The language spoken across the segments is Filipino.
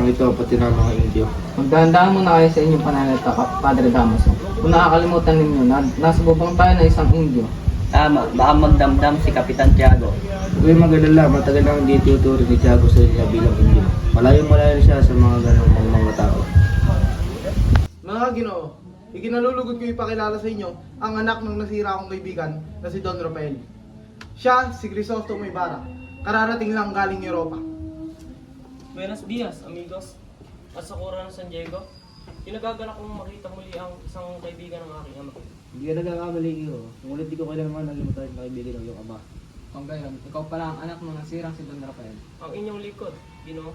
lang ito, pati na mga Indio. Magdahan-dahan muna kayo sa inyong pananalita, Padre Damaso. Kung nakakalimutan ninyo, nasa bubong tayo na isang Indio. Tama, baka magdamdam si Kapitan Tiago. Huwag kayong mag-alala, matagal lang hindi tuturo ni Tiago sa inyo bilang Indio. Malayo-malayo siya sa mga ganong mga tao. Mga Ginoo, ikinalulugod ko ipakilala sa inyo ang anak ng nasira kong kaibigan na si Don Rafael. Siya, si Crisostomo Ibarra, kararating lang galing Europa. Buenos dias, amigos. At sa Kura ng San Diego, kinagagalak kong makita muli ang isang kaibigan ng aking ama. Hindi ka nagkakamali iyo. Ngunit di ko kailangan nalimutan ang kaibigan ng iyong ama. Kung gayon, ikaw pala ang anak ng nasirang si Don Rafael. Ang inyong likod, Ginoo.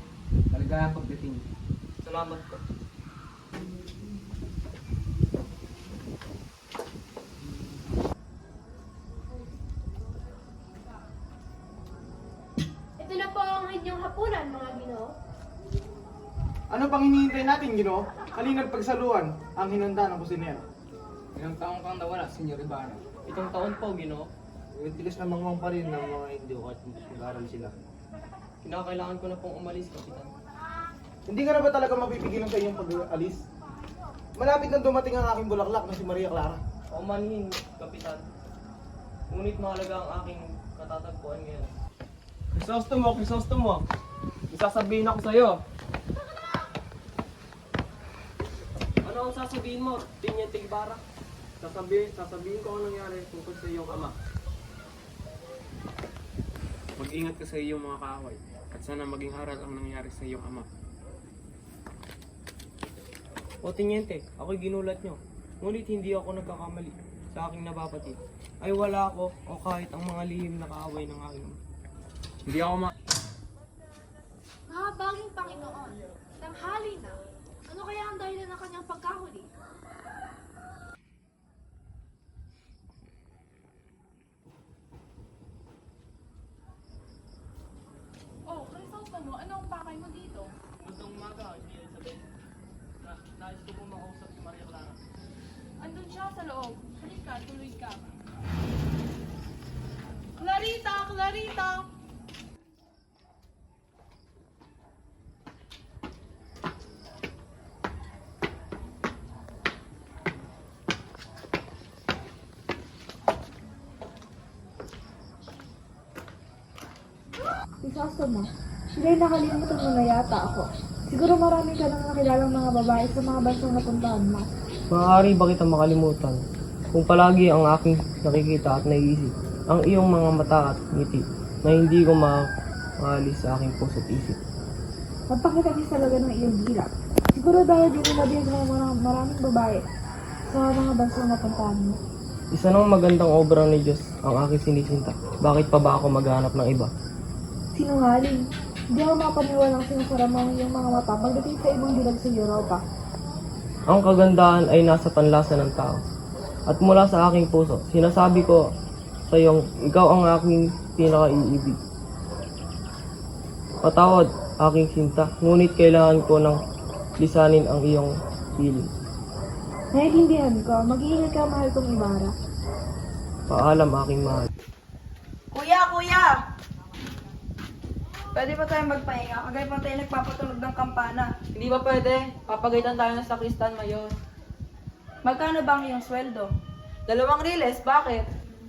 Maligaya pagdating. Salamat po. Ito na po ang inyong hapunan, mga Ginoo. Ano pang hinihintay natin, Ginoo? Halina't pagsaluhan ang hinanda ng kusinero. Ilang taong kang nawala, Senyor Ibarra. Itong taon po, Ginoo, Yung tigas na mangmang pa rin ng mga Indio at mag-aaral sila. kinakailangan ko na pong umalis, Kapitan. Hindi ka na ba talaga mapipigilan sa iyong pag-alis? Malapit na dumating ang aking bulaklak na si Maria Clara. O manhin, Kapitan. Ngunit mahalaga ang aking katatagpuan ngayon. Crisostomo! Isasabihin ako sa'yo. Ano ang sasabihin mo, Teniente Ibarra? Sasabihin ko ang nangyari tungkol sa iyong ama. Mag-ingat ka sa iyong mga kaaway at sana maging aral ang nangyari sa iyong ama. O Teniente, ako'y ginulat nyo. Ngunit hindi ako nagkakamali sa aking nabapatid. Ay wala ako o kahit ang mga lihim na kaaway ng aking ama. Hindi ako Mahabaging Panginoon, tanghali na. Ano kaya ang dahilan ng kanyang pagkahuli? Oh, Crisostomo, ano ang pakay mo dito? Magandang umaga, Elizabeth. Nais ko po makausap si Maria Clara. Andun siya sa loob. Halika, tuloy ka. Clarita! Clarita! Crisostomo, sila'y nakalimutan mo na yata ako. Siguro marami ka nang nakilalang mga babae sa mga bansang napuntahan mo. Maaari ba kita makalimutan kung palagi ang aking nakikita at naiisip ang iyong mga mata at ngiti na hindi ko maalis sa aking puso't isip. Napakitamis talaga ng iyong dila. Siguro dahil dinilabiyag mo ang mga maraming babae sa mga bansang napuntahan mo. Isa ng magandang obra ni Diyos ang aking sinisinta. Bakit pa ba ako maghanap ng iba? Sinungaling. Hindi ako mapaniwalang sinasara mo ang iyong mga mata pagdating sa ibang dilag sa Europa. Ang kagandahan ay nasa panlasa ng tao. At mula sa aking puso, sinasabi ko sa iyong ikaw ang aking pinaka-iibig. Patawad, aking sinta, ngunit kailangan ko ng lisanin ang iyong piling. Naiintindihan ko, mag-iingat ka mahal kong Ibarra. Paalam, aking mahal. Kuya! Pwede ba tayo magpahinga? Kagaya pa tayo nagpapatunog ng kampana. Hindi ba pwede? Papagaitan tayo ng sakristan mayon. Magkano ba ang iyong sweldo? 2 riles, bakit?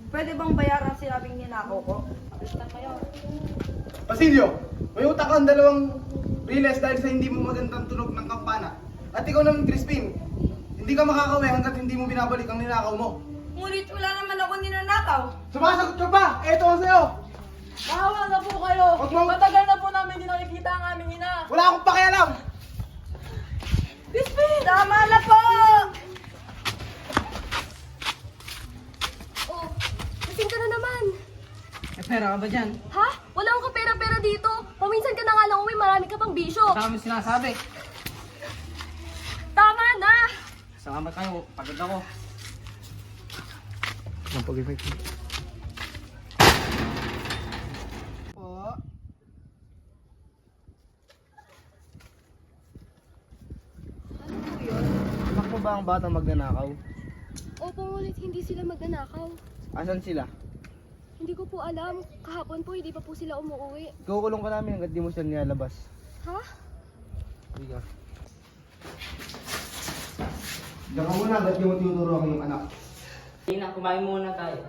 Pwede bang bayaran sinabing ninakaw ko? Kristan kayo. Basilio, may utang kang 2 riles dahil sa hindi mo magandang tunog ng kampana. At ikaw naman, Crispin, hindi ka makakawi hanggat hindi mo binabalik ang ninakaw mo. Ngunit wala naman ako ninanakaw. Sumasagot ka pa! Eto ang sa'yo! Mahawa na po kayo! Huwag mo- Matagal na po namin hindi nakikita ang aming ina! Wala akong pakialam! Crispin! Tama na po! Oh, lasing ka na naman. Eh, pera ka ba dyan? Ha? Wala akong kapera-pera dito. Paminsan ka na nga lang uwi, marami ka pang bisyo. Ang dami sinasabi. Tama na! Salamat kayo, pagod ako. Ang pag-ibig. Po. Anak mo ba ang batang magnanakaw? Opo, ngunit hindi sila magnanakaw. Asan sila? Hindi ko po alam. Kahapon po, hindi pa po sila umuwi. Ikukulong ka namin hanggat di mo sila nilalabas. Ha? Diyan ka muna, ba't di mo tinuturo ang iyong anak? Hindi na, kumain muna tayo.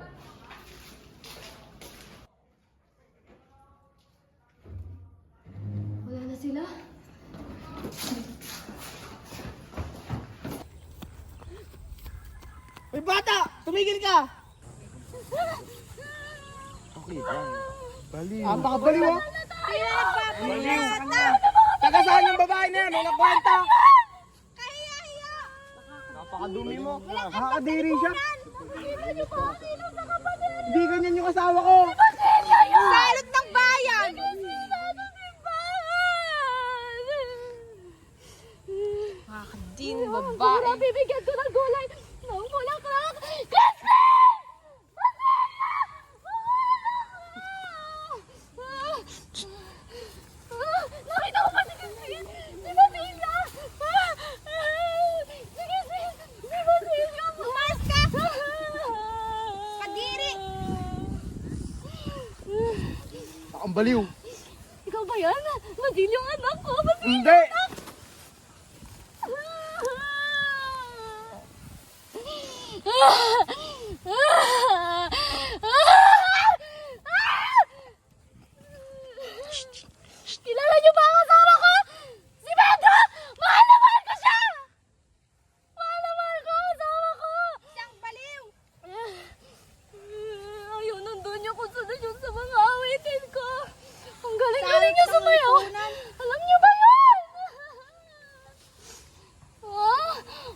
Wala na sila? Uy bata! Tumigil ka! Baliw. Napakabaliw ah! Baliw! Taga saan yung babae na yan? Walang kwenta! Napakadumi mo. Nakakadiri siya. Hindi ganyan yung asawa ko. Salot ng bayan! Din babae. Bibigyan ko ng gulay ng bulaklak! Nakita ko pa si Christine! Si Basilio! Si Basilio! Umayos ka! Kadiri! Ang baliw. Ikaw ba yan? Basilio ang anak ko! Basilio! Hindi! Kilala niyo ba ang asawa ko? Si Pedro! Mahal na mahal ko siya! Mahal na mahal ko ang asawa ko! Siyang baliw! Ayaw nandun niyo kung saan yun sa mga awitin ko. Ang galing-galing niya sumayaw. Alam niyo ba yun?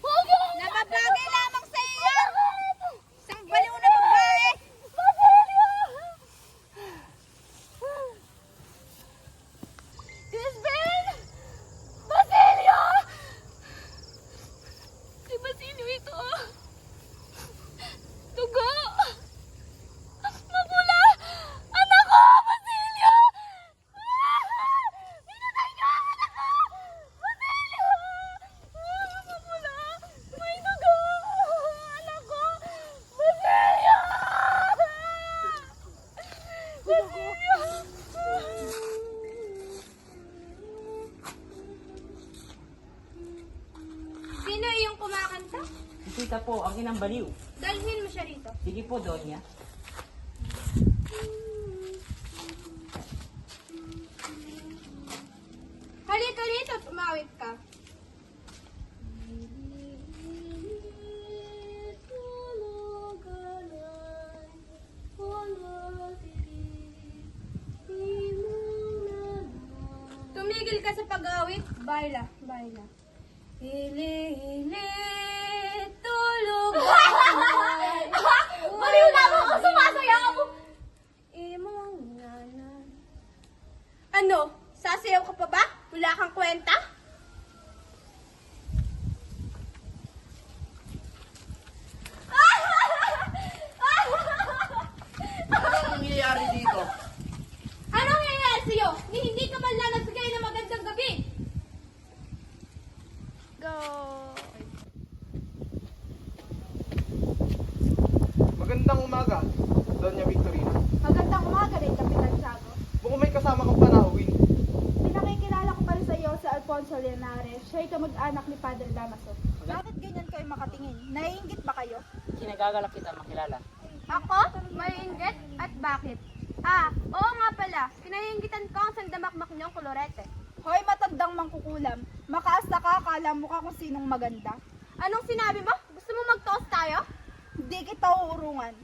Huwag yun! Nababagay lamang sa iyo! Isang baliw na babae! Basilio! Crispin! Basilio! Si Basilio ito. Tugo! Mabula! Anak ko! Basilio! Pinatay niyo ang anak ko! Basilio! Mabula! May dugo! Anak ko! Basilio! Basilio! Sino yung kumakanta? Si Tita po, ang inang baliw. Dalhin mo siya rito. Sige po, Donya. Halika rito, tumawid ka. Tumigil ka sa pag-awit. Baila, baila. Hili, hili, tulog. Baliw na ako kung sumasayaw! Imong nanan. Ano? Sasayaw ka pa ba? Wala kang kwenta? Anong nangyayari dito? Anong nangyayari sa'yo? Hindi ka man lang nagbigay ng magandang gabi. Magandang umaga, Doña Victorina. Magandang umaga rin, Kapitan Tiago. Mukhang may kasama kang panauhin. Pinakikilala ko pa rin sa iyo si Alfonso Leonares. Siya'y kamag-anak ni Padre Damaso. Bakit ganyan kayo makatingin? Naiinggit ba kayo? Kinagagalak kita makilala. Ako? Maiinggit? At bakit? Ah, oo nga pala. Kinainggitan ko ang sandamakmak niyong kolorete. Hoy, matandang mangkukulam. Makaasta ka, akala mo ka kung sinong maganda. Anong sinabi mo? Gusto mo mag-toast tayo? Hindi kita uurungan.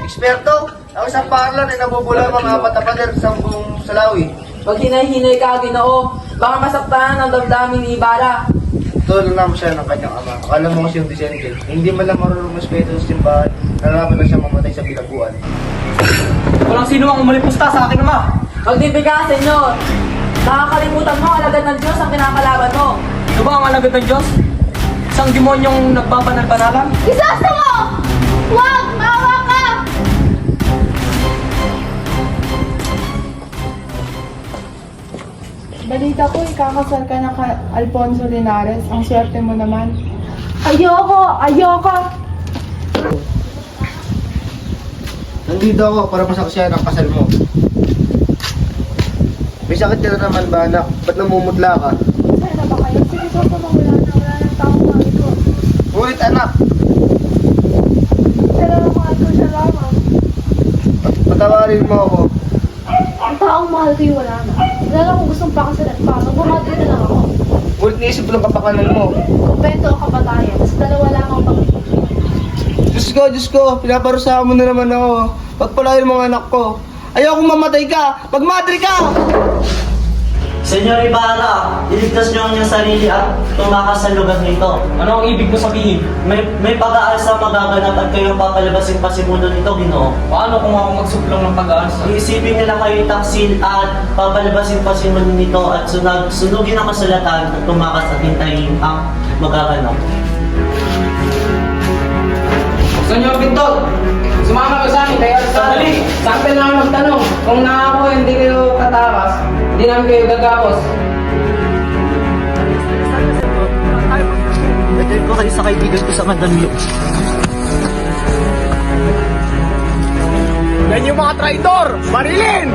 Eksperto, ako sa parlan ay nabubula ang mga patapader sa buong Salawi. Pag hinay-hinay ka, Ginoo, baka masaktahan ang damdamin ni Ibarra. Tulong naman siya ng kanyang ama. Akala mo kasi yung Vicente, hindi man lang marunong respeto sa simbahan, nalaman na siya mamatay sa bilangguan. Walang sino ang umalipusta sa akin, ama. Magdibig ka, Senyor. Nakakalimutan mo, alagad ng Diyos ang kinakalaban mo. Ito ba ang alagad ng Diyos? Isang demonyong nagbabanal-banalan? Isasa mo! Huwag! Maawa ka! Balita ko, ikakasal ka na kay Alfonso Linares. Ang swerte mo naman. Ayoko! Nandito ako para masaksiyan ang kasal mo. May sakit ka na naman ba, anak? Ba't namumutla ka? Saan na ba kayo? Sige, Soto, wala nang taong mahal ko. Ngunit anak, Pero mahal ko siya lamang. patawarin mo ako. Ang taong mahal ko yung wala na. Wala lang kung gustong pakasalan pa. Magbumadali na lang ako. Ngunit naisip lang kapakanan mo. Kumpento o kabatayan. Sa dalawa lamang pag-ibig. Diyos ko, pinaparusahan mo na naman ako. Pagpalain mo ang anak ko. Ayokong mamatay ka! Magmadre ka! Senyor Ibarra, iligtas niyo ang inyong sarili at tumakas sa lugar nito. Ano ang ibig mo sabihin? May pag-aasa magaganap at kayong papalabasin pasimuno nito, Ginoo. Paano kung ako magsuplong ng pag-aasa? Iisipin nila kayo taksil at papalabasin pasimuno nito at sunugin ang kasulatan at tumakas at hintayin ang magaganap. Gusto niyo pintol? Sumama ka sa amin, kaya Sandali! sa akin na magtanong. Kung ako hindi kayo tatakas, hindi namin kayo gagapos. Nagkain ko kayo sa kaibigan ko sa Mandaluyong. Yan yung mga traitor! Marilyn!